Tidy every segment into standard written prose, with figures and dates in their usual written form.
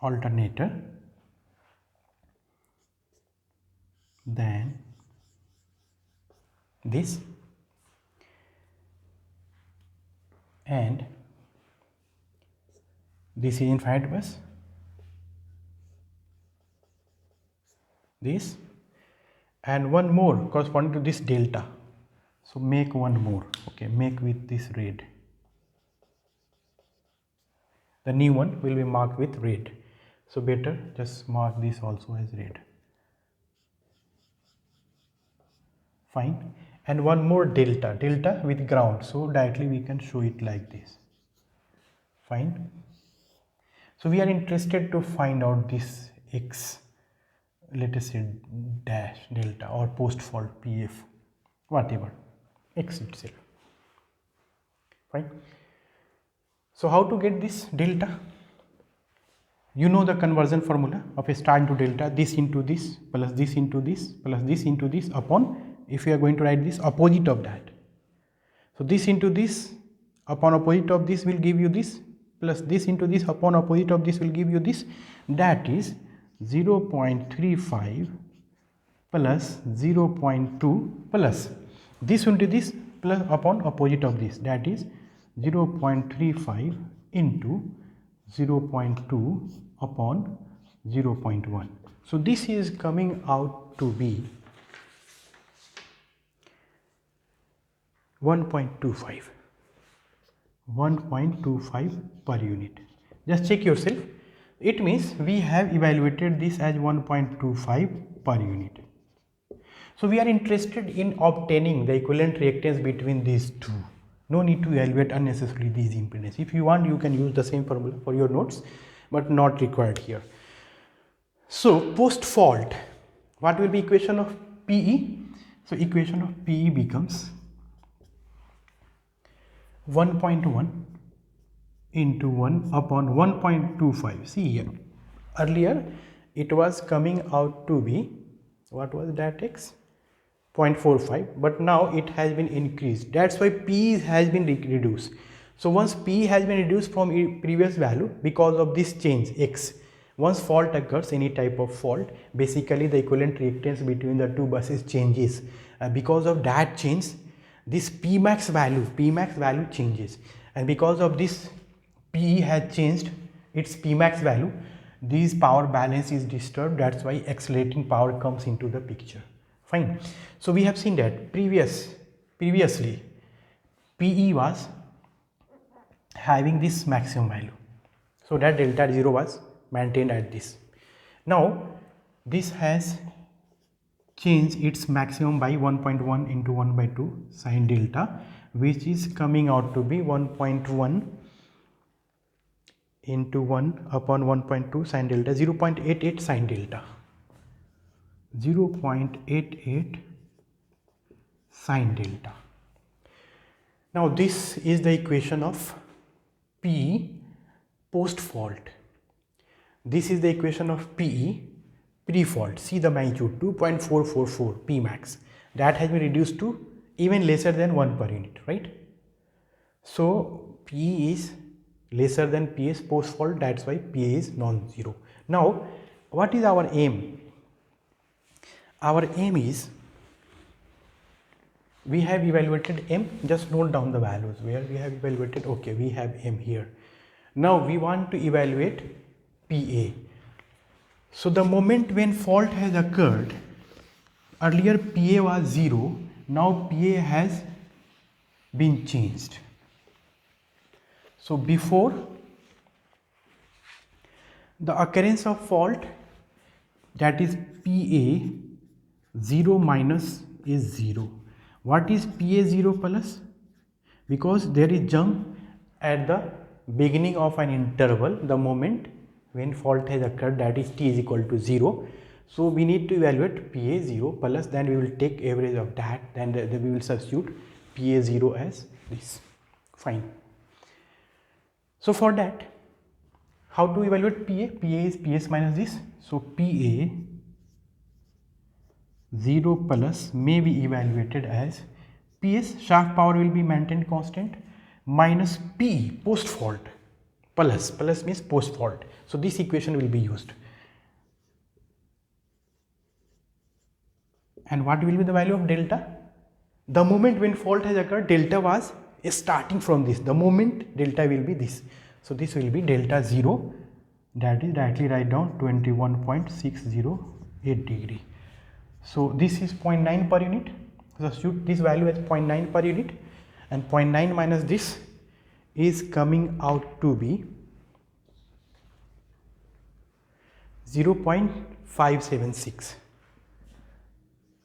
alternator than this, and this is infinite bus, this, and one more corresponding to this delta. So make one more, okay, make with this red. The new one will be marked with red. So better just mark this also as red. Fine. And one more delta, delta with ground. So directly we can show it like this. Fine. So we are interested to find out this x, let us say dash delta or post fault PF, whatever, x itself. Fine. So how to get this delta? You know the conversion formula of a star into delta, this into this plus this into this plus this into this upon, if you are going to write this, opposite of that. So this into this upon opposite of this will give you this, plus this into this upon opposite of this will give you this, that is 0.35 plus 0.2 plus this into this plus upon opposite of this, that is 0.35 into 0.2 upon 0.1. So this is coming out to be 1.25 per unit. Just check yourself. It means we have evaluated this as 1.25 per unit. So we are interested in obtaining the equivalent reactance between these two. No need to evaluate unnecessarily these impedance. If you want, you can use the same formula for your notes, but not required here. So post fault, what will be equation of PE? So equation of PE becomes 1.1 into 1 upon 1.25. See here, earlier it was coming out to be, what was that x? 0.45, but now it has been increased. That's why P has been reduced. So once P has been reduced from previous value because of this change x, once fault occurs, any type of fault, basically the equivalent reactance between the two buses changes. Because of that change, this P max value changes, and because of this PE has changed its P max value, this power balance is disturbed. That's why accelerating power comes into the picture. Fine. So we have seen that previously PE was having this maximum value, so that delta 0 was maintained at this. Now this has changed its maximum by 1.1 into 1 by 2 sine delta, which is coming out to be 1.1 into 1 upon 1.2 sine delta, 0.88 sine delta, 0.88 sine delta. Now this is the equation of PE post fault. This is the equation of PE pre-fault. See the magnitude 2.444 P max, that has been reduced to even lesser than 1 per unit, right? So PE is lesser than PS post fault, that's why PA is non-zero. Now what is our aim? Our aim is, we have evaluated M, just note down the values where we have evaluated. Okay, we have M here. Now we want to evaluate PA. So the moment when fault has occurred, earlier PA was 0, now PA has been changed. So before the occurrence of fault, that is PA 0 minus is 0. What is PA 0 plus? Because there is jump at the beginning of an interval, the moment when fault has occurred, that is t is equal to 0. So we need to evaluate PA 0 plus, then we will take average of that, then we will substitute PA 0 as this. Fine. So for that, how to evaluate PA? PA is PS minus this. So PA 0 plus may be evaluated as PS, shaft power will be maintained constant, minus PE post fault plus means post fault. So this equation will be used. And what will be the value of delta? The moment when fault has occurred, delta was starting from this. The moment delta will be this. So this will be delta 0, that is directly write down 21.608 degree. So this is 0.9 per unit. Substitute this value as 0.9 per unit, and 0.9 minus this is coming out to be 0.576.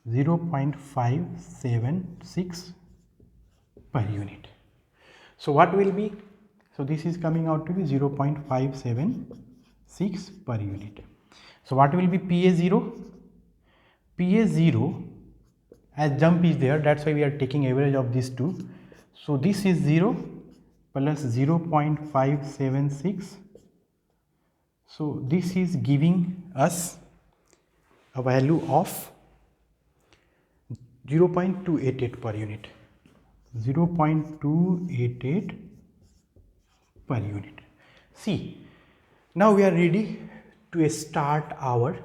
0.576 per unit. So what will be? So this is coming out to be 0.576 per unit. So what will be PA0? PA0, as jump is there, that's why we are taking average of these two. So this is 0 plus 0.576. So this is giving us a value of 0.288 per unit. 0.288 per unit. See, now we are ready to start our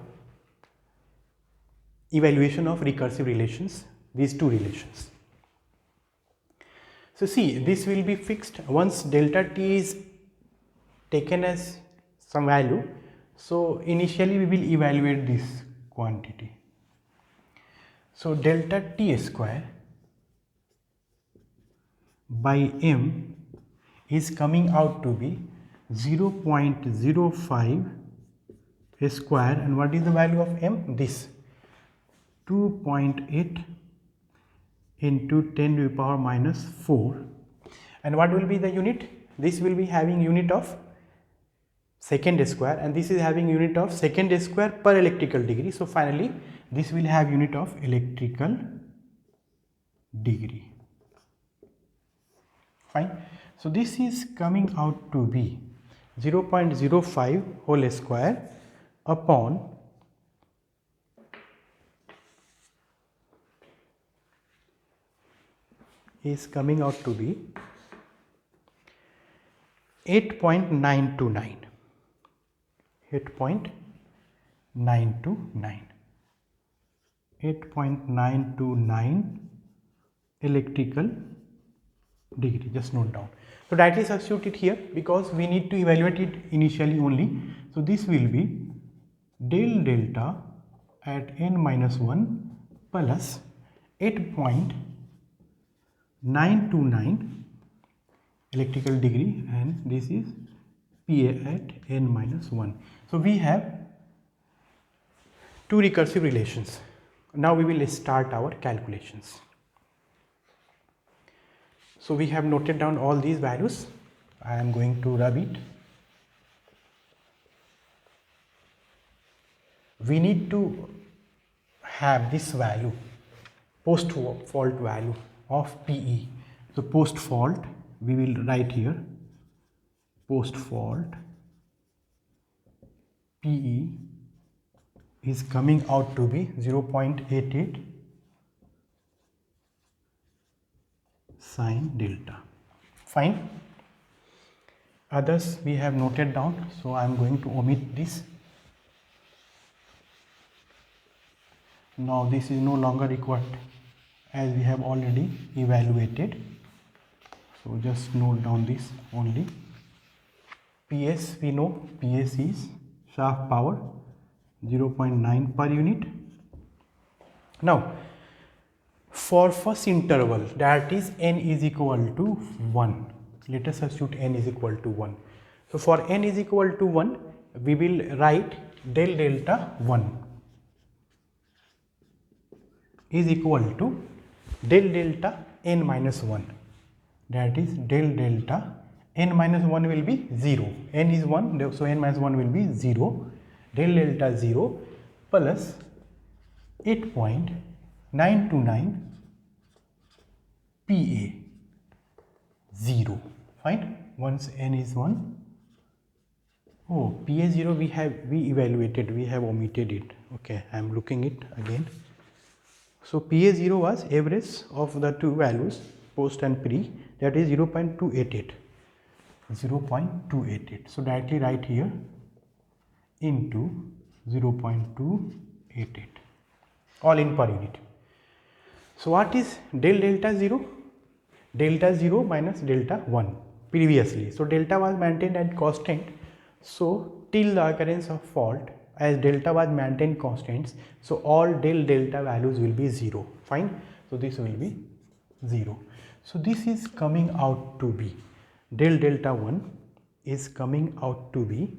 evaluation of recursive relations, these two relations. So see, this will be fixed once delta t is taken as some value. So initially we will evaluate this quantity. So delta t square by m is coming out to be 0.05 square, and what is the value of m? This 2.8 into 10 to the power minus 4. And what will be the unit? This will be having unit of second square, and this is having unit of second square per electrical degree. So finally this will have unit of electrical degree. Fine. So this is coming out to be 0.05 whole square upon is coming out to be 8.929. 8.929 electrical degree. Just note down. So directly substitute it here because we need to evaluate it initially only. So this will be del delta at n minus 1 plus 8.929 electrical degree, and this is PA at n minus 1. So we have two recursive relations. Now we will start our calculations. So we have noted down all these values. I am going to rub it. We need to have this value, post fault value of PE. So post fault we will write here, post fault PE is coming out to be 0.88 sine delta. Fine. Others we have noted down, so I am going to omit this. Now this is no longer required as we have already evaluated. So just note down this only. PS, we know PS is shaft power 0.9 per unit. Now for first interval, that is n is equal to 1, let us substitute n is equal to 1. So for n is equal to 1, we will write del delta 1 is equal to del delta n minus 1, that is del delta n minus 1 will be 0, n is 1, so n minus 1 will be 0, del delta 0 plus 8.929 PA 0. Fine. Once n is 1, oh, PA 0 we evaluated, we have omitted it. Okay, I am looking it again. So PA 0 was average of the two values, post and pre, that is 0.288. 0.288. So directly write here into 0.288, all in per unit. So what is del delta 0? Delta 0 minus delta 1 previously. So delta was maintained at constant. So till the occurrence of fault, as delta was maintained constants, so all del delta values will be 0. Fine. So this will be 0. So this is coming out to be del delta 1 is coming out to be